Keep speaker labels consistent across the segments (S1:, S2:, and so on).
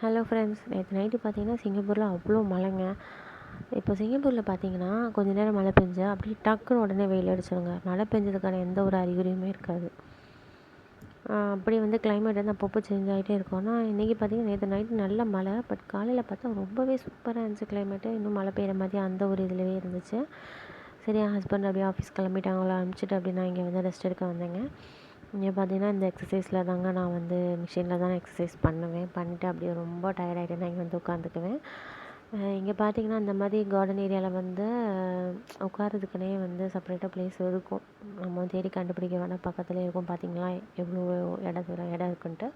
S1: Hello friends, நேற்று night பார்த்தீங்கன்னா சிங்கப்பூரில் அவ்வளோ மழைங்க. இப்போ சிங்கப்பூரில் பார்த்தீங்கன்னா கொஞ்ச நேரம் மழை பெஞ்சா அப்படியே டக்குன்னு உடனே வெயில் அடிச்சிடுங்க. மழை பெஞ்சதுக்கான எந்த ஒரு அறிகுறியுமே இருக்காது. அப்படி வந்து கிளைமேட் வந்து அப்பப்போ சேஞ்ச் ஆகிட்டே இருக்கும். ஆனால் இன்றைக்கி பார்த்தீங்கன்னா நேற்று நைட்டு நல்ல மழை, பட் காலையில் பார்த்தா ரொம்பவே சூப்பராக இருந்துச்சு கிளைமேட்டு. இன்னும் மழை பெய்கிற மாதிரி அந்த ஒரு இதுலவே இருந்துச்சு. சரி, என் ஹஸ்பண்ட் அப்படியே ஆஃபீஸ் கிளம்பிட்டாங்களா அனுப்பிச்சிட்டு அப்படி நான் இங்கே வந்து ரெஸ்ட் எடுக்க வந்தேங்க. இங்கே பார்த்தீங்கன்னா இந்த எக்ஸசைஸில் தாங்க நான் வந்து மிஷினில் தான் எக்ஸசைஸ் பண்ணுவேன். பண்ணிவிட்டு அப்படியே ரொம்ப டயர்டாகிட்டு நான் இங்கே வந்து உட்காந்துக்குவேன். இங்கே பார்த்தீங்கன்னா இந்த மாதிரி கார்டன் ஏரியாவில் வந்து உட்காரதுக்குனே வந்து செப்பரேட்டாக ப்ளேஸ் இருக்கும். நம்ம தேடி கண்டுபிடிக்க வேணால் பக்கத்துலேயே இருக்கும். பார்த்தீங்களா எவ்வளோ இடம் இருக்குன்ட்டு.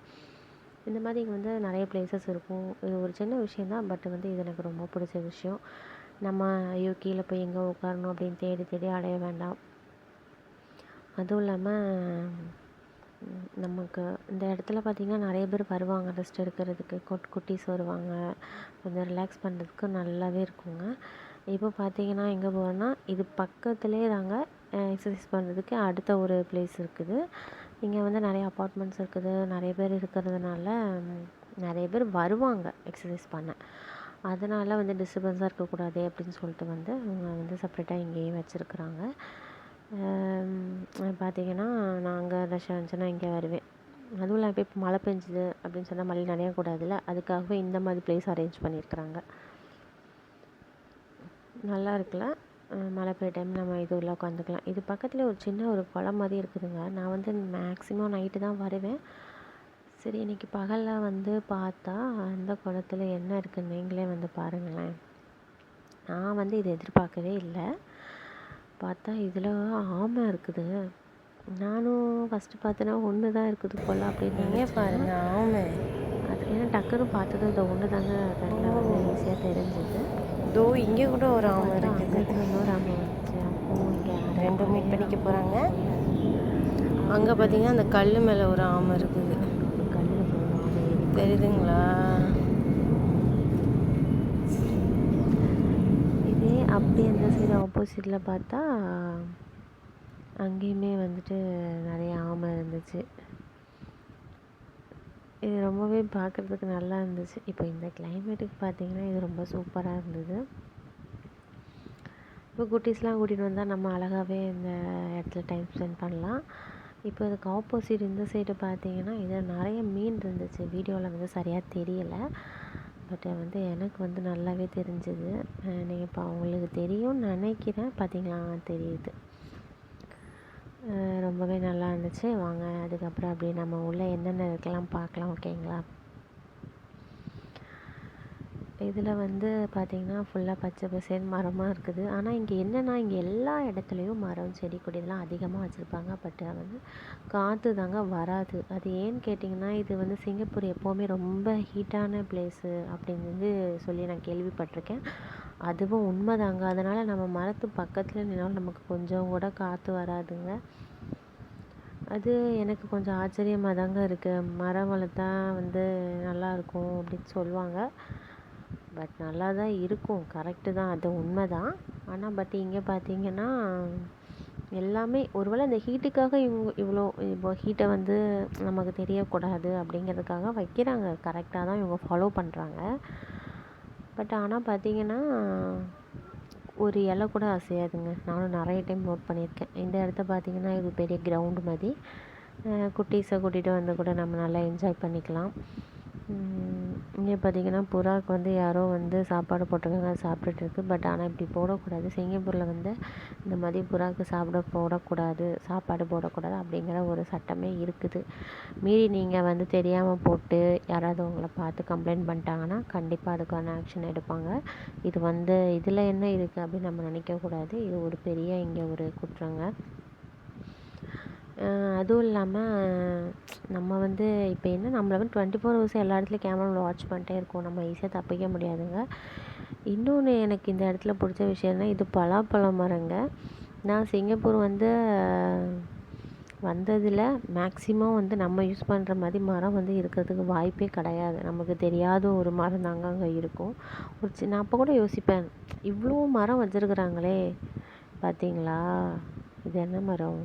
S1: இந்த மாதிரி இங்கே வந்து நிறைய ப்ளேஸஸ் இருக்கும். இது ஒரு சின்ன விஷயந்தான், பட் வந்து இது எனக்கு ரொம்ப பிடிச்ச விஷயம். நம்ம ஐயோ கீழே போய் எங்கே உட்காரணும் அப்படின்னு தேடி தேடி அலைய வேண்டாம். அதுவும் இல்லாமல் நமக்கு இந்த இடத்துல பார்த்திங்கன்னா நிறைய பேர் வருவாங்க ரெஸ்ட் எடுக்கிறதுக்கு. குட்டீஸ் வருவாங்க, கொஞ்சம் ரிலாக்ஸ் பண்ணுறதுக்கு நல்லாவே இருக்குங்க. இப்போ பார்த்திங்கன்னா எங்கே போகிறோன்னா இது பக்கத்துலேயே தாங்க எக்ஸசைஸ் பண்ணுறதுக்கு அடுத்த ஒரு ப்ளேஸ் இருக்குது. இங்கே வந்து நிறைய அப்பார்ட்மெண்ட்ஸ் இருக்குது. நிறைய பேர் இருக்கிறதுனால நிறைய பேர் வருவாங்க எக்ஸசைஸ் பண்ண. அதனால் வந்து டிஸ்டர்பன்ஸாக இருக்கக்கூடாது அப்படின்னு சொல்லிட்டு வந்து அவங்க வந்து செப்பரேட்டாக இங்கேயே வச்சுருக்குறாங்க. பார்த்திங்கன்னா நான் அங்கே ரஷ் இருந்துச்சுன்னா இங்கே வருவேன். அதுவும் இல்லாமல் இப்போ மழை பெஞ்சுது அப்படின்னு சொன்னால் மழை நனையக்கூடாதுல்ல, அதுக்காகவே இந்த மாதிரி ப்ளேஸ் அரேஞ்ச் பண்ணியிருக்கிறாங்க. நல்லா இருக்குல்ல. மழை பெய்ய டைம் நம்ம இது உள்ள உட்காந்துக்கலாம். இது பக்கத்தில் ஒரு சின்ன ஒரு குளம் மாதிரி இருக்குதுங்க. நான் வந்து மேக்ஸிமம் நைட்டு தான் வருவேன். சரி, இன்றைக்கி பகலில் வந்து பார்த்தா அந்த குளத்துல என்ன இருக்குதுன்னு நீங்களே வந்து பாருங்களேன். நான் வந்து இதை எதிர்பார்க்கவே இல்லை. பார்த்தா இதில் ஆமை இருக்குது. நானும் ஃபஸ்ட்டு பார்த்தேன்னா ஒன்று தான் இருக்குது போல் அப்படின்னு
S2: பாருங்க ஆமை.
S1: அது ஏன்னா டக்குன்னு பார்த்தது இந்த ஒன்று தாங்க கண்ணில் வந்து ஈஸியாக தெரிஞ்சுது.
S2: இதோ இங்கே கூட ஒரு ஆமை இருக்குது.
S1: இன்னொரு ஆமை வந்துச்சு. அப்போது இங்கே
S2: ரெண்டு மீட் பண்ணிக்க போகிறாங்க. அங்கே பார்த்தீங்கன்னா அந்த கல் மேலே ஒரு ஆமை இருக்குது.
S1: கல்லில் போகிற ஆமை
S2: தெரியுதுங்களா?
S1: இதே அப்படி அந்த சைடு ஆப்போசிட்டில் பார்த்தா அங்கேயுமே வந்துட்டு நிறைய ஆமை இருந்துச்சு. இது ரொம்பவே பார்க்குறதுக்கு நல்லா இருந்துச்சு. இப்போ இந்த கிளைமேட்டுக்கு பார்த்திங்கன்னா இது ரொம்ப சூப்பராக இருந்தது. இப்போ குட்டீஸ்லாம் கூட்டிகிட்டு வந்தால் நம்ம அழகாகவே இந்த இடத்துல டைம் ஸ்பெண்ட் பண்ணலாம். இப்போ இதுக்கு ஆப்போசிட் இந்த சைடு பார்த்திங்கன்னா இதில் நிறைய மீன் இருந்துச்சு. வீடியோவில் வந்து சரியாக தெரியலை, பட் வந்து எனக்கு வந்து நல்லாவே தெரிஞ்சுது. நீங்கள் இப்போ அவங்களுக்கு தெரியும்னு நினைக்கிறேன். பார்த்திங்களா, தெரியுது. ரொம்பவே நல்லா இருந்துச்சு. வாங்க அதுக்கப்புறம் அப்படியே நம்ம உள்ளே என்னென்ன இருக்கலாம் பார்க்கலாம். ஓகேங்களா? இதில் வந்து பார்த்திங்கன்னா ஃபுல்லாக பச்சை பசேல் மரமாக இருக்குது. ஆனால் இங்கே என்னென்னா இங்கே எல்லா இடத்துலையும் மரம் செடி கொடி இதெல்லாம் அதிகமாக வச்சுருப்பாங்க. பட் வந்து காற்று தாங்க வராது. அது ஏன்னு கேட்டிங்கன்னா இது வந்து சிங்கப்பூர் எப்போவுமே ரொம்ப ஹீட்டான பிளேஸு அப்படின்னு வந்து சொல்லி நான் கேள்விப்பட்டிருக்கேன். அதுவும் உண்மைதாங்க. அதனால் நம்ம மரத்து பக்கத்தில் நின்னாலும் நமக்கு கொஞ்சம் கூட காற்று வராதுங்க. அது எனக்கு கொஞ்சம் ஆச்சரியமாக தாங்க இருக்குது. மரம் வளர்த்தா வந்து நல்லாயிருக்கும் அப்படின்னு சொல்லுவாங்க. பட் நல்லா தான் இருக்கும், கரெக்டு தான், அது உண்மை தான். ஆனால் பட் இங்கே பார்த்திங்கன்னா எல்லாமே ஒருவேளை இந்த ஹீட்டுக்காக இவ்வளோ இப்போ ஹீட்டை வந்து நமக்கு தெரியக்கூடாது அப்படிங்கிறதுக்காக வைக்கிறாங்க. கரெக்டாக தான் இவங்க ஃபாலோ பண்ணுறாங்க. பட் ஆனால் பார்த்திங்கன்னா ஒரு இலை கூட அசையாதுங்க. நானும் நிறைய டைம் நோட் பண்ணியிருக்கேன். இந்த இடத்த பார்த்திங்கன்னா இது பெரிய கிரவுண்டு மாதிரி. குட்டீஸை கூட்டிகிட்டு வந்து கூட நம்ம நல்லா என்ஜாய் பண்ணிக்கலாம். இங்கே பார்த்திங்கன்னா புறாவுக்கு வந்து யாரோ வந்து சாப்பாடு போட்டிருக்காங்க, அது சாப்பிட்டுட்டு இருக்குது. பட் ஆனால் இப்படி போடக்கூடாது. சிங்கப்பூரில் வந்து இந்த மாதிரி புறாவுக்கு போடக்கூடாது, சாப்பாடு போடக்கூடாது அப்படிங்கிற ஒரு சட்டமே இருக்குது. மீறி நீங்கள் வந்து தெரியாமல் போட்டு யாராவது உங்களை பார்த்து கம்ப்ளைண்ட் பண்ணிட்டாங்கன்னா கண்டிப்பாக அதுக்கான ஆக்ஷன் எடுப்பாங்க. இது வந்து இதில் என்ன இருக்குது அப்படின்னு நம்ம நினைக்கக்கூடாது. இது ஒரு பெரிய இங்கே ஒரு குற்றங்க. அதுவும் இல்லாமல் நம்ம வந்து இப்போ என்ன நம்மளை வந்து 24 ஹவர்ஸ் எல்லா இடத்துலையும் கேமராவில் வாட்ச் பண்ணிட்டே இருக்கோம். நம்ம ஈஸியாக தப்பிக்க முடியாதுங்க. இன்னொன்று எனக்கு இந்த இடத்துல பிடிச்ச விஷயம்னா இது பலாப்பழ மரங்க. நான் சிங்கப்பூர் வந்து வந்ததில் மேக்ஸிமம் வந்து நம்ம யூஸ் பண்ணுற மாதிரி மரம் வந்து இருக்கிறதுக்கு வாய்ப்பே கிடையாது. நமக்கு தெரியாத ஒரு மரம் தாங்க அங்கே இருக்கும். நான் அப்போ கூட யோசிப்பேன், இவ்வளோ மரம் வச்சுருக்குறாங்களே, பார்த்தீங்களா இது என்ன மரம்?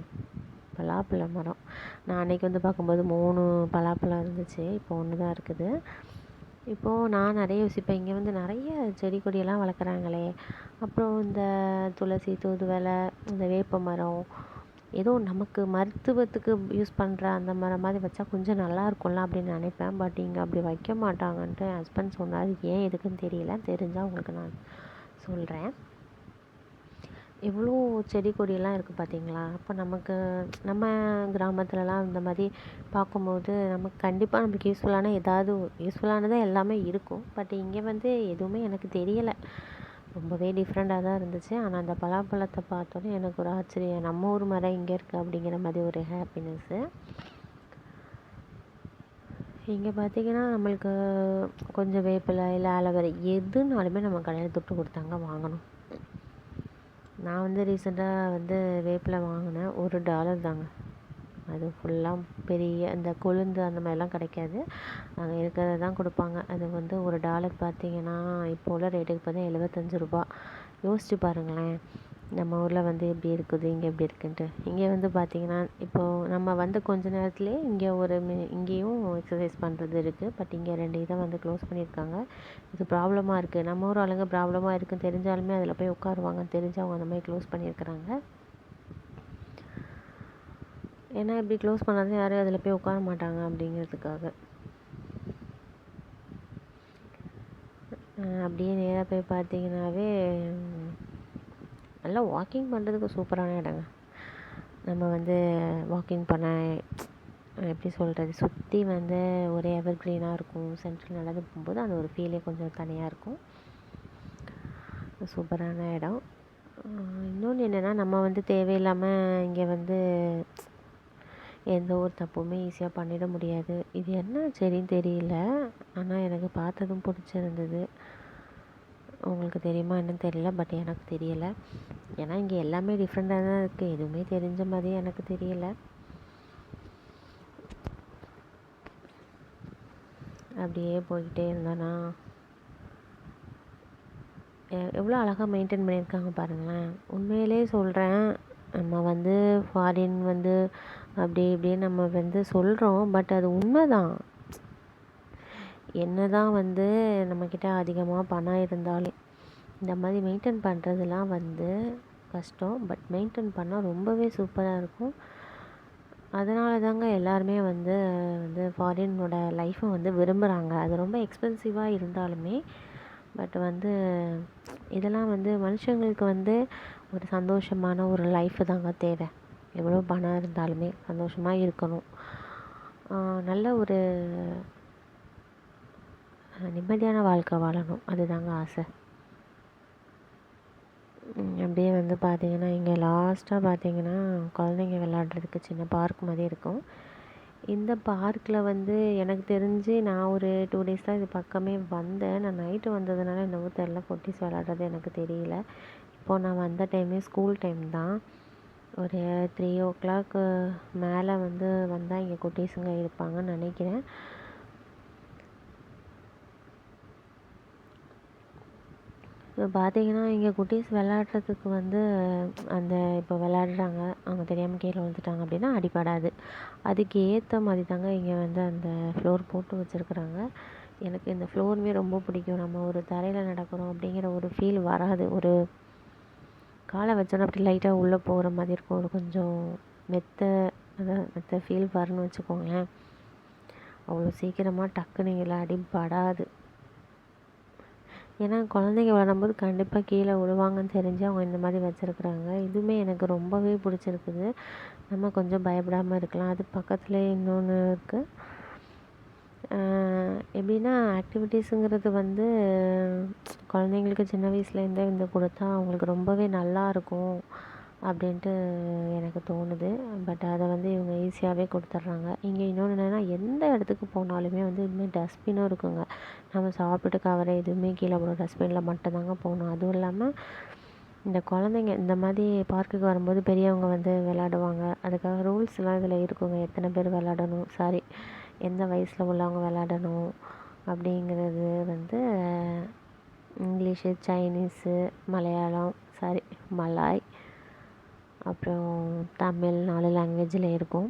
S1: பலாப்பழ மரம். நான் அன்றைக்கி வந்து பார்க்கும்போது 3 பலாப்பழம் இருந்துச்சு. இப்போ 1 தான் இருக்குது. இப்போது நான் நிறைய யோசிப்பேன், இங்கே வந்து நிறைய செடி கொடியெல்லாம் வளர்க்குறாங்களே, அப்புறம் இந்த துளசி, தூதுவளை, இந்த வேப்ப மரம், ஏதோ நமக்கு மருத்துவத்துக்கு யூஸ் பண்ணுற அந்த மரம் மாதிரி வச்சா கொஞ்சம் நல்லா இருக்கும்ல அப்படின்னு நினைப்பேன். பட் இங்கே அப்படி வைக்க மாட்டாங்கன்ட்டு என் ஹஸ்பண்ட் சொன்னார். ஏன் எதுக்குன்னு தெரியல, தெரிஞ்சால் உங்களுக்கு நான் சொல்கிறேன். எவ்வளோ செடி கொடியெல்லாம் இருக்குது பார்த்தீங்களா? அப்போ நமக்கு நம்ம கிராமத்துலலாம் இந்த மாதிரி பார்க்கும்போது நமக்கு கண்டிப்பாக நம்மளுக்கு யூஸ்ஃபுல்லானதாக எல்லாமே இருக்கும். பட் இங்கே வந்து எதுவுமே எனக்கு தெரியலை, ரொம்பவே டிஃப்ரெண்ட்டாக தான் இருந்துச்சு. ஆனால் அந்த பலாப்பழத்தை பார்த்தோன்னே எனக்கு ஒரு ஆச்சரியம், நம்ம ஊர் மரம் இங்கே இருக்குது அப்படிங்கிற மாதிரி ஒரு ஹாப்பினஸ்ஸு. இங்கே பார்த்திங்கன்னா நம்மளுக்கு கொஞ்சம் வேப்பிலை இல்லை ஆலோவேரா எதுனாலுமே நம்ம கடையில் துட்டு கொடுத்தாங்க வாங்கணும். நான் வந்து ரீசெண்டாக வந்து வேப்பிலை வாங்கினேன், $1 தாங்க. அது ஃபுல்லாக பெரிய அந்த கொழுந்து அந்த மாதிரிலாம் கிடைக்காது, அங்கே இருக்கிறத தான் கொடுப்பாங்க. அது வந்து $1 பார்த்திங்கன்னா இப்போ உள்ள ரேட்டுக்கு பார்த்தா ₹75. யோசிச்சு பாருங்களேன், நம்ம ஊரில் வந்து எப்படி இருக்குது, இங்கே எப்படி இருக்குன்ட்டு. இங்கே வந்து பார்த்திங்கன்னா இப்போது நம்ம வந்து கொஞ்ச நேரத்துலேயே இங்கே இங்கேயும் எக்ஸசைஸ் பண்ணுறது இருக்குது. பட் இங்கே 2 இதை வந்து க்ளோஸ் பண்ணியிருக்காங்க. இது ப்ராப்ளமாக இருக்குது. நம்ம ஊர் ஆளுங்க ப்ராப்ளமாக இருக்குன்னு தெரிஞ்சாலுமே அதில் போய் உட்காருவாங்கன்னு தெரிஞ்சு அவங்க அந்த மாதிரி க்ளோஸ் பண்ணியிருக்கிறாங்க. ஏன்னா இப்படி க்ளோஸ் பண்ணாதான் யாரும் அதில் போய் உட்கார மாட்டாங்க அப்படிங்கிறதுக்காக. அப்படியே நேராக போய் பார்த்தீங்கன்னாவே நல்லா வாக்கிங் பண்ணுறதுக்கு சூப்பரான இடங்க. நம்ம வந்து வாக்கிங் பண்ண எப்படி சொல்கிறது, சுற்றி வந்து ஒரே எவர் க்ரீனாக இருக்கும். சென்ட்ரல் நடந்து போகும்போது அந்த ஒரு ஃபீலே கொஞ்சம் தனியாக இருக்கும். சூப்பரான இடம். இன்னொன்று என்னென்னா, நம்ம வந்து தேவையில்லாமல் இங்கே வந்து எந்த ஒரு தப்புமே ஈஸியாக பண்ணிட முடியாது. இது என்ன செடின்னு தெரியல, ஆனால் எனக்கு பார்த்ததும் பிடிச்சிருந்தது. உங்களுக்கு தெரியுமா என்னன்னு தெரியல, பட் எனக்கு தெரியலை. ஏன்னா இங்கே எல்லாமே டிஃப்ரெண்ட்டாக தான் இருக்குது, எதுவுமே தெரிஞ்ச மாதிரி எனக்கு தெரியலை. அப்படியே போய்கிட்டே இருந்தோன்னா எவ்வளோ அழகாக மெயின்டைன் பண்ணியிருக்காங்க பாருங்களேன். உண்மையிலே சொல்கிறேன், நம்ம வந்து ஃபாரின் வந்து அப்படி இப்படின்னு நம்ம வந்து சொல்கிறோம், பட் அது உண்மை தான். என்ன தான் வந்து நம்மக்கிட்ட அதிகமாக பணம் இருந்தாலும் இந்த மாதிரி மெயின்டைன் பண்ணுறதுலாம் வந்து கஷ்டம். பட் மெயின்டைன் பண்ணால் ரொம்பவே சூப்பராக இருக்கும். அதனால தாங்க எல்லாருமே வந்து ஃபாரினோட லைஃப்பை வந்து விரும்புகிறாங்க. அது ரொம்ப எக்ஸ்பென்சிவாக இருந்தாலுமே, பட் வந்து இதெல்லாம் வந்து மனுஷங்களுக்கு வந்து ஒரு சந்தோஷமான ஒரு லைஃபு தாங்க தேவை. எவ்வளோ பணம் இருந்தாலுமே சந்தோஷமாக இருக்கணும், நல்ல ஒரு நிம்மதியான வாழ்க்கை வாழணும், அதுதாங்க ஆசை. அப்படியே வந்து பார்த்திங்கன்னா இங்கே லாஸ்ட்டாக பார்த்திங்கன்னா குழந்தைங்க விளையாடுறதுக்கு சின்ன பார்க் மாதிரி இருக்கும். இந்த பார்க்கில் வந்து எனக்கு தெரிஞ்சு நான் ஒரு 2 days தான் இது பக்கமே வந்தேன். நான் நைட்டு வந்ததுனால என்னவோ தெரில, குட்டீஸ் விளையாடுறது எனக்கு தெரியல. இப்போது நான் வந்த டைமே ஸ்கூல் டைம் தான். ஒரு 3 o'clock மேலே வந்து வந்தால் இங்கே குட்டீஸுங்க இருப்பாங்கன்னு நினைக்கிறேன். இப்போ பார்த்திங்கன்னா இங்கே குட்டீஸ் விளையாடுறதுக்கு வந்து அந்த இப்போ விளையாடுறாங்க, அவங்க தெரியாமல் கீழே விழுந்துட்டாங்க அப்படின்னா அடிபடாது. அதுக்கு ஏற்ற மாதிரி தாங்க இங்கே வந்து அந்த ஃப்ளோர் போட்டு வச்சுருக்குறாங்க. எனக்கு இந்த ஃப்ளோருமே ரொம்ப பிடிக்கும். நம்ம ஒரு தரையில் நடக்கிறோம் அப்படிங்கிற ஒரு ஃபீல் வராது. ஒரு காலை வச்சோன்னா அப்படி லைட்டாக உள்ளே போகிற மாதிரி இருக்கும். ஒரு கொஞ்சம் மெத்த ஃபீல் வரும்னு வச்சுக்கோங்களேன். அவ்வளோ சீக்கிரமாக டக்குன்னு இங்கே அடிபடாது. ஏன்னா குழந்தைங்க விளையாடும்போது கண்டிப்பாக கீழே விழுவாங்கன்னு தெரிஞ்சு அவங்க இந்த மாதிரி வச்சுருக்குறாங்க. இதுவுமே எனக்கு ரொம்பவே பிடிச்சிருக்குது. நம்ம கொஞ்சம் பயப்படாமல் இருக்கலாம். அது பக்கத்துலேயே இன்னொன்று இருக்குது. எப்படின்னா ஆக்டிவிட்டீஸுங்கிறது வந்து குழந்தைங்களுக்கு சின்ன வயசுலேருந்தே வந்து கொடுத்தா அவங்களுக்கு ரொம்பவே நல்லாயிருக்கும் அப்படின்ட்டு எனக்கு தோணுது. பட் அதை வந்து இவங்க ஈஸியாகவே கொடுத்துட்றாங்க. இங்கே இன்னொன்று என்னென்னா, எந்த இடத்துக்கு போனாலுமே வந்து இதுமாதிரி டஸ்ட்பினும் இருக்குங்க. நம்ம சாப்பிட்டு கவரை எதுவுமே கீழே போட டஸ்ட்பினில் மட்டும்தாங்க போகணும். அதுவும் இல்லாமல் இந்த குழந்தைங்க இந்த மாதிரி பார்க்குக்கு வரும்போது பெரியவங்க வந்து விளையாடுவாங்க. அதுக்காக ரூல்ஸ்லாம் இதில் இருக்குங்க. எத்தனை பேர் விளையாடணும், எந்த வயசில் உள்ளவங்க விளையாடணும் அப்படிங்கிறது வந்து இங்கிலீஷு, சைனீஸு, மலாய், அப்புறம் தமிழ் 4 லாங்குவேஜில் இருக்கும்.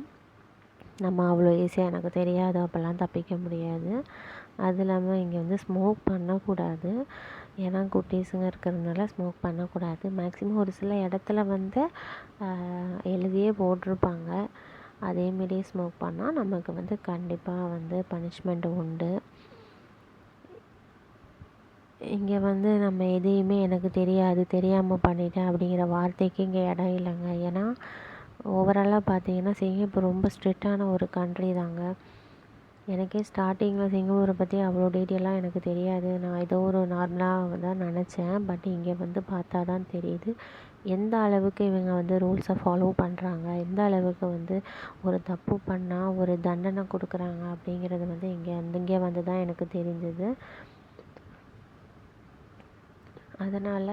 S1: நம்ம அவ்வளோ ஈஸியாக எனக்கு தெரியாது அப்போல்லாம் தப்பிக்க முடியாது. அது இல்லாமல் இங்கே வந்து ஸ்மோக் பண்ணக்கூடாது. ஏன்னா குட்டீஸுங்க இருக்கிறதுனால ஸ்மோக் பண்ணக்கூடாது. மேக்ஸிமம் ஒரு சில இடத்துல வந்து எழுதியே போட்டிருப்பாங்க. அதேமாரி ஸ்மோக் பண்ணால் நமக்கு வந்து கண்டிப்பாக வந்து பனிஷ்மெண்ட் உண்டு. இங்கே வந்து நம்ம எதையுமே எனக்கு தெரியாது, தெரியாமல் பண்ணிட்டேன் அப்படிங்கிற வார்த்தைக்கு இங்கே இடம் இல்லைங்க. ஏன்னா ஓவராலாக பார்த்தீங்கன்னா சிங்கப்பூர் ரொம்ப ஸ்ட்ரிக்டான ஒரு கண்ட்ரி தாங்க. எனக்கே ஸ்டார்டிங்கில் சிங்கப்பூரை பற்றி அவ்வளோ டீட்டெயிலாக எனக்கு தெரியாது. நான் ஏதோ ஒரு நார்மலாக தான் நினச்சேன். பட் இங்கே வந்து பார்த்தா தான் தெரியுது எந்த அளவுக்கு இவங்க வந்து ரூல்ஸை ஃபாலோ பண்ணுறாங்க, எந்த அளவுக்கு வந்து ஒரு தப்பு பண்ணால் ஒரு தண்டனை கொடுக்குறாங்க அப்படிங்கிறது வந்து இங்கே வந்து தான் எனக்கு தெரிஞ்சது. அதனால்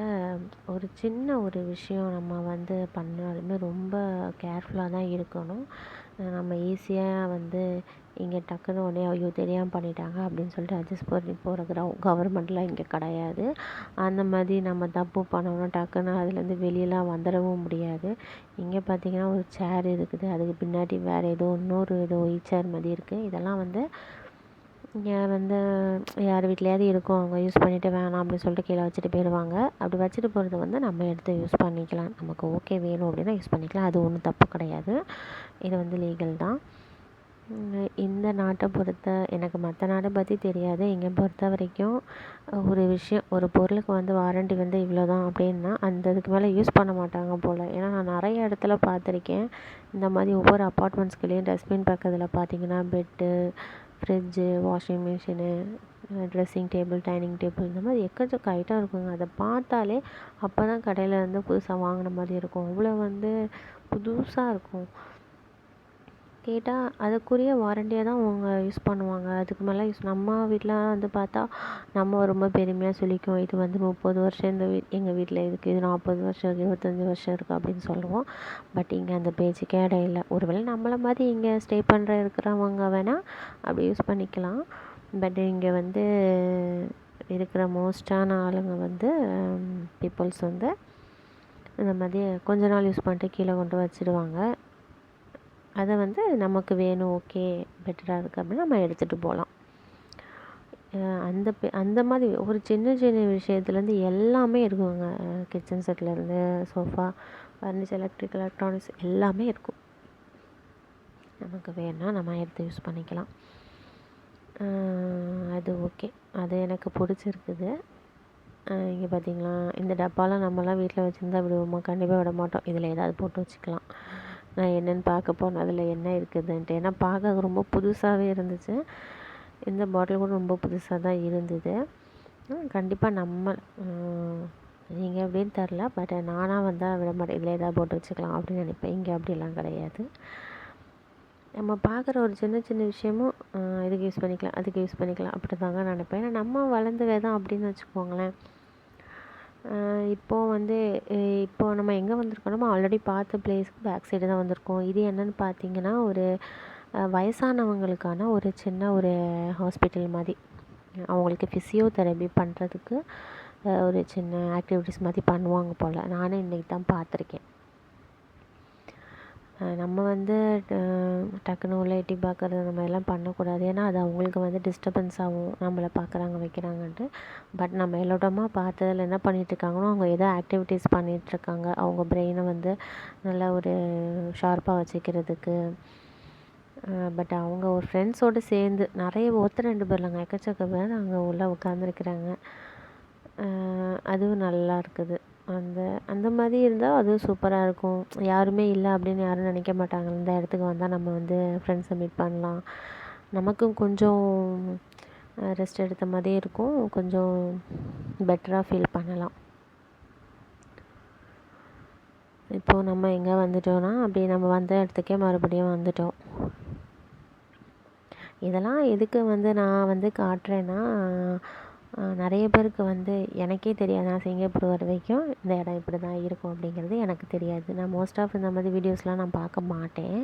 S1: ஒரு சின்ன ஒரு விஷயம் நம்ம வந்து பண்ணாலுமே ரொம்ப கேர்ஃபுல்லாக தான் இருக்கணும். நம்ம ஈஸியாக வந்து இங்கே டக்குன்னு உடனே ஐயோ தெரியாமல் பண்ணிட்டாங்க அப்படின்னு சொல்லிட்டு அட்ஜஸ்ட் பண்ணி போகிற கவர்மெண்ட்லாம் இங்கே கிடையாது. அந்த மாதிரி நம்ம தப்பு பண்ணோம்னா டக்குன்னு அதுலேருந்து வெளியெலாம் வந்துடவும் முடியாது. இங்கே பார்த்திங்கன்னா ஒரு சேர் இருக்குது, அதுக்கு பின்னாடி வேறு ஏதோ சேர் மாதிரி இருக்குது. இதெல்லாம் வந்து இங்கே வந்து யார் வீட்லையாவது இருக்கும், அவங்க யூஸ் பண்ணிவிட்டு வேணாம் அப்படின்னு சொல்லிட்டு கீழே வச்சுட்டு போயிடுவாங்க. அப்படி வச்சுட்டு போகிறத வந்து நம்ம எடுத்து யூஸ் பண்ணிக்கலாம். நமக்கு ஓகே வேணும் அப்படின்னா யூஸ் பண்ணிக்கலாம். அது ஒன்றும் தப்பு கிடையாது. இது வந்து லீகல் தான். இந்த நாட்டை எனக்கு மற்ற நாட்டை பற்றி தெரியாது. இங்கே பொறுத்த வரைக்கும் ஒரு விஷயம், ஒரு பொருளுக்கு வந்து வாரண்டி வந்து இவ்வளோ தான் அப்படின்னா இதுக்கு மேலே யூஸ் பண்ண மாட்டாங்க போல். ஏன்னா நான் நிறைய இடத்துல பார்த்துருக்கேன். இந்த மாதிரி ஒவ்வொரு அப்பார்ட்மெண்ட்ஸ்குள்ளேயும் டஸ்ட்பின் பக்கத்தில் பார்த்திங்கன்னா bed, fridge, washing machine, dressing table, dining table இந்த மாதிரி எக்கச்சக்க ஐட்டம் இருக்குங்க. அதை பார்த்தாலே அப்போ தான் கடையில் இருந்து புதுசாக வாங்கின மாதிரி இருக்கும். அவ்வளோ வந்து புதுசாக இருக்கும். கேட்டால் அதுக்குரிய வாரண்டியாக தான் அவங்க யூஸ் பண்ணுவாங்க. அதுக்கு மேலே நம்ம வீட்டில் வந்து பார்த்தா நம்ம ரொம்ப பெருமையாக சொல்லிக்குவோம், இது வந்து 30 வருஷம் எங்கள் வீட்டில் இருக்குது, இது 40 வருஷம் இருக்குது, 25 வருஷம் இருக்குது அப்படின்னு சொல்லுவோம். பட் இங்கே அந்த பேச்சுக்கே இடம் இல்லை. ஒருவேளை நம்மளை மாதிரி இங்கே ஸ்டே இருக்கிறவங்க வேணால் அப்படி யூஸ் பண்ணிக்கலாம். பட் இங்கே வந்து இருக்கிற மோஸ்டான ஆளுங்க வந்து பீப்புள்ஸ் வந்து இந்த மாதிரி கொஞ்ச நாள் யூஸ் பண்ணிட்டு கீழே கொண்டு வச்சுடுவாங்க. அதை வந்து நமக்கு வேணும், ஓகே பெட்டராக இருக்குது அப்படின்னா நம்ம எடுத்துகிட்டு போகலாம். அந்த மாதிரி ஒரு சின்ன சின்ன விஷயத்துலேருந்து எல்லாமே இருக்குங்க. கிச்சன் செட்லேருந்து சோஃபா, ஃபர்னிச்சர், எலக்ட்ரானிக்ஸ் எல்லாமே இருக்கும். நமக்கு வேணும்னா நம்ம எடுத்து யூஸ் பண்ணிக்கலாம். அது ஓகே, அது எனக்கு பிடிச்சிருக்குது. இங்கே பார்த்திங்களா, இந்த டப்பாலாம் நம்மலாம் வீட்டில் வச்சுருந்தா விடுவோமா? கண்டிப்பாக விட மாட்டோம். இதில் ஏதாவது போட்டு வச்சுக்கலாம். நான் என்னென்னு பார்க்க போனேன் அதில் என்ன இருக்குதுன்ட்டு. ஏன்னா பார்க்க ரொம்ப புதுசாகவே இருந்துச்சு. இந்த பாட்டில் கூட ரொம்ப புதுசாக தான் இருந்தது. கண்டிப்பாக நீங்கள் எப்படின்னு தெரில, பட் நானாக வந்தால் விட மாட்டேன். இதில் ஏதாவது போட்டு வச்சுக்கலாம் அப்படின்னு நினைப்பேன். இங்கே அப்படிலாம் கிடையாது. நம்ம பார்க்குற ஒரு சின்ன சின்ன விஷயமும் இதுக்கு யூஸ் பண்ணிக்கலாம், அதுக்கு யூஸ் பண்ணிக்கலாம் அப்படி தாங்க நினைப்பேன். ஏன்னா நம்ம வளர்ந்த வேதம் அப்படின்னு வச்சுக்கோங்களேன். இப்போது நம்ம எங்கே வந்திருக்கோமோ ஆல்ரெடி பார்த்த பிளேஸ்க்கு பேக் சைடு தான் வந்திருக்கோம். இது என்னென்னு பார்த்தீங்கன்னா ஒரு வயசானவங்களுக்கான ஒரு சின்ன ஒரு ஹாஸ்பிட்டல் மாதிரி. அவங்களுக்கு ஃபிசியோதெரபி பண்ணுறதுக்கு ஒரு சின்ன ஆக்டிவிட்டீஸ் மாதிரி பண்ணுவாங்க போல். நானும் இன்றைக்கி தான் பார்த்துருக்கேன். நம்ம வந்து டக்குன்னு உள்ள எட்டி பார்க்குறது அந்த மாதிரிலாம் பண்ணக்கூடாது. ஏன்னா அது அவங்களுக்கு வந்து டிஸ்டர்பன்ஸ் ஆகும், நம்மளை பார்க்குறாங்க வைக்கிறாங்கன்ட்டு. பட் நம்ம எல்லோட்டமாக பார்த்ததில் என்ன பண்ணிகிட்ருக்காங்களோ அவங்க ஏதோ ஆக்டிவிட்டீஸ் பண்ணிகிட்ருக்காங்க. அவங்க பிரெயினை வந்து நல்லா ஒரு ஷார்ப்பாக வச்சுக்கிறதுக்கு. பட் அவங்க ஒரு ஃப்ரெண்ட்ஸோடு சேர்ந்து நிறைய ஒருத்தர் 2 பேர் இல்லைங்க, எக்கச்சக்க பேர் அங்கே உள்ளே உட்காந்துருக்குறாங்க. அதுவும் நல்லா இருக்குது. அந்த மாதிரி இருந்தால் அதுவும் சூப்பராக இருக்கும். யாருமே இல்லை அப்படின்னு யாரும் நினைக்க மாட்டாங்க. இந்த இடத்துக்கு வந்தால் நம்ம வந்து ஃப்ரெண்ட்ஸை மீட் பண்ணலாம், நமக்கும் கொஞ்சம் ரெஸ்ட் எடுத்த மாதிரியே இருக்கும், கொஞ்சம் பெட்டராக ஃபீல் பண்ணலாம். இப்போது நம்ம எங்கே வந்துட்டோம்னா அப்படியே நம்ம வந்த இடத்துக்கே மறுபடியும் வந்துட்டோம். இதெல்லாம் எதுக்கு வந்து நான் வந்து காட்டுறேன்னா, நிறைய பேருக்கு வந்து எனக்கே தெரியாது. நான் சிங்கப்பூர் வர வரைக்கும் இந்த இடம் இப்படி தான் இருக்கும் அப்படிங்கிறது எனக்கு தெரியாது. நான் மோஸ்ட் ஆஃப் இந்த மாதிரி வீடியோஸ்லாம் நான் பார்க்க மாட்டேன்.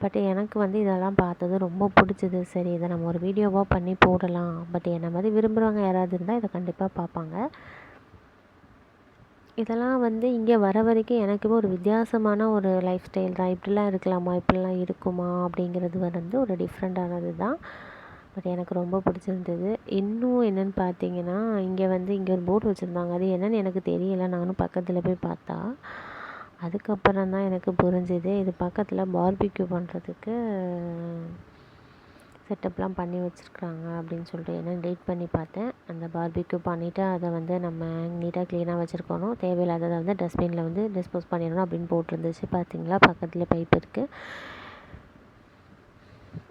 S1: பட் எனக்கு வந்து இதெல்லாம் பார்த்தது ரொம்ப பிடிச்சிது. சரி இதை நம்ம ஒரு வீடியோவாக பண்ணி போடலாம். பட் என்னை மாதிரி விரும்புகிறவங்க யாராவது இருந்தால் இதை கண்டிப்பாக பார்ப்பாங்க. இதெல்லாம் வந்து இங்கே வர வரைக்கும் எனக்குமே ஒரு வித்தியாசமான ஒரு லைஃப் ஸ்டைல் தான். இப்படிலாம் இருக்கலாமா, இப்படிலாம் இருக்குமா அப்படிங்கிறது வந்து ஒரு டிஃப்ரெண்ட்டானது தான். பட் எனக்கு ரொம்ப பிடிச்சிருந்தது. இன்னும் என்னென்னு பார்த்தீங்கன்னா, இங்கே ஒரு போர்டு வச்சுருந்தாங்க. அது என்னென்னு எனக்கு தெரியல. நானும் பக்கத்தில் போய் பார்த்தா, அதுக்கப்புறம் தான் எனக்கு புரிஞ்சுது. இது பக்கத்தில் பார்பிக்யூ பண்ணுறதுக்கு செட்டப்லாம் பண்ணி வச்சுருக்குறாங்க அப்படின்னு சொல்லிட்டு. என்னென்னு ரீட் பண்ணி பார்த்தேன். அந்த பார்பிக்யூ பண்ணிவிட்டு அதை நம்ம நீட்டாக க்ளீனாக வச்சுருக்கணும். தேவையில்லாததை டஸ்ட்பினில் டிஸ்போஸ் பண்ணிடணும் அப்படின்னு போட்டிருந்துச்சு. பார்த்தீங்களா, பக்கத்தில் பைப் இருக்குது.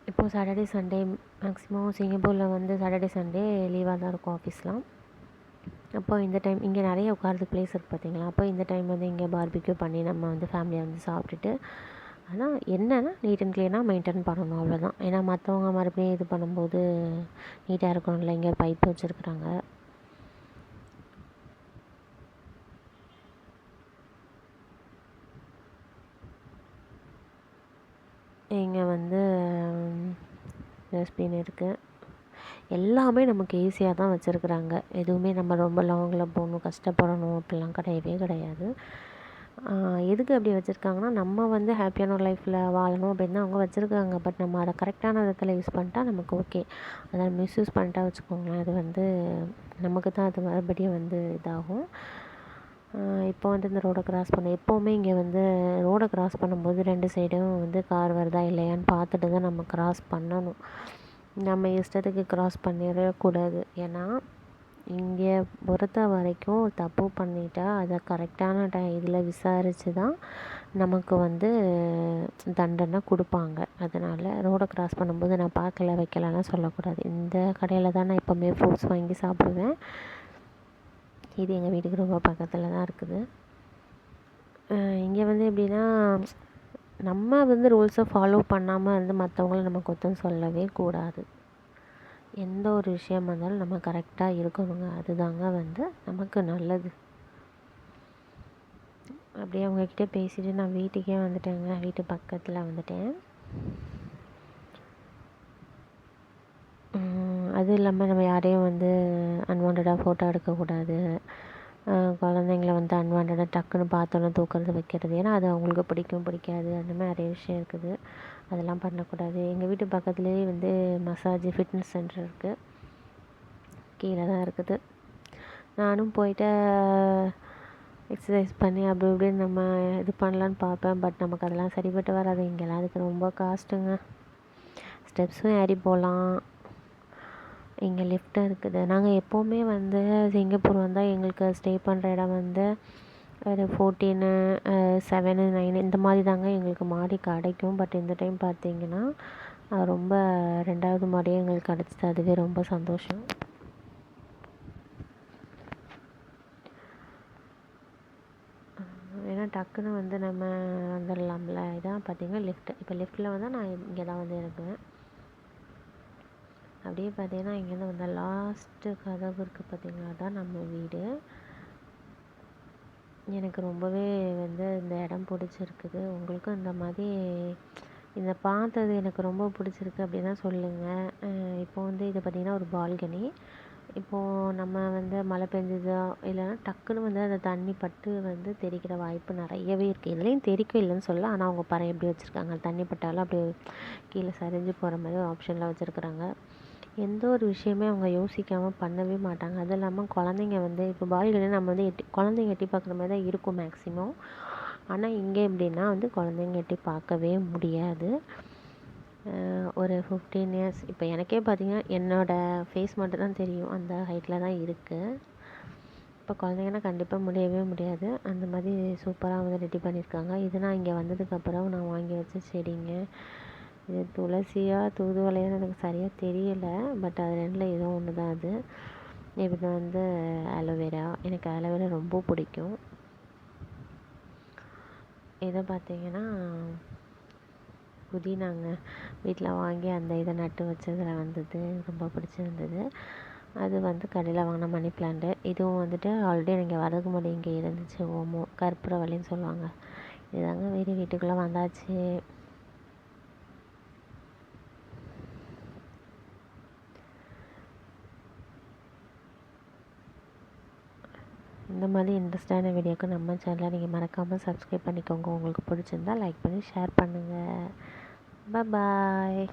S1: இப்போது சாட்டர்டே சண்டே மேக்ஸிமம் சிங்கப்பூரில் சாட்டர்டே சண்டே லீவாக தான் இருக்கும் ஆஃபீஸ்லாம். அப்போ இந்த டைம் இங்கே நிறைய உட்காரதுக்கு ப்ளேஸ் இருக்குது பார்த்தீங்களா. அப்போ இந்த டைம் இங்கே பார்பிக்யூ பண்ணி நம்ம ஃபேமிலியாக சாப்பிட்டுட்டு, ஆனால் என்னென்னா நீட் அண்ட் க்ளீனாக மெயின்டைன் பண்ணணும், அவ்வளோதான். ஏன்னா மற்றவங்க மறுபடியும் இது பண்ணும்போது நீட்டாக இருக்கணும்ல. இங்கே பைப் வச்சுருக்குறாங்க. இங்கே டஸ்ட்பின் இருக்குது. எல்லாமே நமக்கு ஈஸியாக தான் வச்சுருக்குறாங்க. எதுவுமே நம்ம ரொம்ப லாங்கில் போகணும், கஷ்டப்படணும் அப்படிலாம் கிடையவே கிடையாது. எதுக்கு அப்படி வச்சுருக்காங்கன்னா, நம்ம ஹாப்பியான ஒரு லைஃப்பில் வாழணும் அப்படின்னு தான் அவங்க வச்சுருக்காங்க. பட் நம்ம அதை கரெக்டான விதத்தில் யூஸ் பண்ணிட்டா நமக்கு ஓகே. அதை மிஸ்யூஸ் பண்ணிட்டா வச்சுக்கோங்களேன், அது நமக்கு தான் அது மறுபடியும் இதாகும். இப்போ இந்த ரோடை கிராஸ் பண்ண எப்போவுமே இங்கே ரோடை கிராஸ் பண்ணும்போது 2 சைடும் கார் வருதா இல்லையான்னு பார்த்துட்டு தான் நம்ம கிராஸ் பண்ணணும். நம்ம இஷ்டத்துக்கு கிராஸ் பண்ணிடக்கூடாது. ஏன்னா இங்கே பொறுத்த வரைக்கும் தப்பு பண்ணிட்டா அதை கரெக்டான இதில் விசாரித்து தான் நமக்கு தண்டனை கொடுப்பாங்க. அதனால் ரோடை கிராஸ் பண்ணும்போது நான் பார்க்கல வைக்கலன்னா சொல்லக்கூடாது. இந்த கடையில் தான் நான் எப்போவுமே ஃப்ரூட்ஸ் வாங்கி சாப்பிடுவேன். இது எங்கள் வீட்டுக்கு ரொம்ப பக்கத்தில் தான் இருக்குது. இங்கே எப்படின்னா, நம்ம ரூல்ஸை ஃபாலோ பண்ணாமல் மற்றவங்கள நம்ம குத்தம் சொல்லவே கூடாது. எந்த ஒரு விஷயமா இருந்தாலும் நம்ம கரெக்டாக இருக்கணுங்க. அதுதாங்க நமக்கு நல்லது. அப்படியே அவங்கக்கிட்ட பேசிவிட்டு நான் வீட்டுக்கே வந்துட்டேங்க. வீட்டு பக்கத்தில் வந்துட்டேன். அதுவும் இல்லாமல் நம்ம யாரையும் அன்வான்டாக ஃபோட்டோ எடுக்கக்கூடாது. குழந்தைங்கள அன்வான்டாக டக்குன்னு பார்த்தோன்னே தூக்குறது வைக்கிறது. ஏன்னா அது அவங்களுக்கு பிடிக்காது. அந்த மாதிரி நிறைய விஷயம் இருக்குது. அதெல்லாம் பண்ணக்கூடாது. எங்கள் வீட்டு பக்கத்துலேயே மசாஜ் ஃபிட்னஸ் சென்டர் இருக்குது. கீழே தான் இருக்குது. நானும் போயிட்டு எக்ஸசைஸ் பண்ணி அப்படி இப்படின்னு நம்ம இது பண்ணலான்னு பார்ப்பேன். பட் நமக்கு அதெல்லாம் சரிப்பட்டு வராது. இங்கெல்லாம் அதுக்கு ரொம்ப காஸ்ட்டுங்க. ஸ்டெப்ஸும் ஏறி போகலாம். இங்கே லிஃப்ட்டும் இருக்குது. நாங்கள் எப்போவுமே சிங்கப்பூர் வந்தால் எங்களுக்கு ஸ்டே பண்ணுற இடம் ஒரு 14, 7, 9 இந்த மாதிரி தாங்க எங்களுக்கு மாடி கிடைக்கும். பட் இந்த டைம் பார்த்தீங்கன்னா ரொம்ப 2வது மாடியே எங்களுக்கு கிடச்சிது. அதுவே ரொம்ப சந்தோஷம். ஏன்னா டக்குன்னு நம்ம வந்துடலாம்ல. இதான் பார்த்தீங்கன்னா லிஃப்ட்டு. இப்போ லிஃப்ட்டில் நான் இங்கே தான் இருக்குவேன். அப்படியே பார்த்தீங்கன்னா இங்கேருந்து லாஸ்ட்டு கதவு இருக்குது பார்த்தீங்களா, அதான் நம்ம வீடு. எனக்கு ரொம்பவே இந்த இடம் பிடிச்சிருக்குது. உங்களுக்கும் இந்த மாதிரி பார்த்தது எனக்கு ரொம்ப பிடிச்சிருக்கு அப்படின்னா சொல்லுங்கள். இப்போ இது பார்த்திங்கன்னா ஒரு பால்கனி. இப்போது நம்ம மழை பெஞ்சுதா இல்லைன்னா டக்குன்னு அந்த தண்ணி பட்டு தெறிக்கிற வாய்ப்பு நிறையவே இருக்குது. இதுலேயும் தெறிக்கும் இல்லைன்னு சொல்ல. ஆனால் அவங்க பாரு எப்படி வச்சுருக்காங்க, தண்ணி பட்டாலும் அப்படியே கீழே சரிஞ்சு போகிற மாதிரி ஒரு ஆப்ஷனில் வச்சுருக்குறாங்க. எந்த ஒரு விஷயமே அவங்க யோசிக்காமல் பண்ணவே மாட்டாங்க. அதுவும் இல்லாமல் குழந்தைங்க இப்போ பால்கனி நம்ம குழந்தைங்க எட்டி பார்க்குற மாதிரி தான் இருக்கும் மேக்ஸிமம். ஆனால் இங்கே எப்படின்னா குழந்தைங்க எட்டி பார்க்கவே முடியாது. ஒரு 15 இயர்ஸ் இப்போ எனக்கே பார்த்திங்கன்னா என்னோடய ஃபேஸ் மட்டும் தான் தெரியும். அந்த ஹைட்டில் தான் இருக்குது. இப்போ குழந்தைங்கன்னா கண்டிப்பாக முடியவே முடியாது. அந்த மாதிரி சூப்பராக ரெடி பண்ணியிருக்காங்க. இது நான் இங்கே வந்ததுக்கப்புறம் நான் வாங்கி வச்ச செடிங்க. இது துளசியா தூதுவளையான்னு எனக்கு சரியாக தெரியலை. பட் அது 2ல் ஏதோ ஒன்று தான் அது. இது ஆலோவேரா. எனக்கு ஆலோவேரா ரொம்ப பிடிக்கும். இதை பார்த்தீங்கன்னா புதினாங்க. வீட்டில் வாங்கி அந்த இதை நட்டு வச்சதில் ரொம்ப பிடிச்சிருந்தது. அது கடையில் வாங்கின மணி பிளான்ட்டு. இதுவும் ஆல்ரெடி எனக்கு வரதுக்கு முன்னாடி இங்கே இருந்துச்சு. ஓமோ கற்பூரவள்ளின்னு சொல்லுவாங்க. இதுதாங்க வீட்டுக்குள்ளே வந்தாச்சு. இந்த மாதிரி இன்ட்ரெஸ்டான வீடியோக்கு நம்ம சேனலை நீங்கள் மறக்காமல் சப்ஸ்கிரைப் பண்ணிக்கோங்க. உங்களுக்கு பிடிச்சிருந்தா லைக் பண்ணி ஷேர் பண்ணுங்கள். பாய்.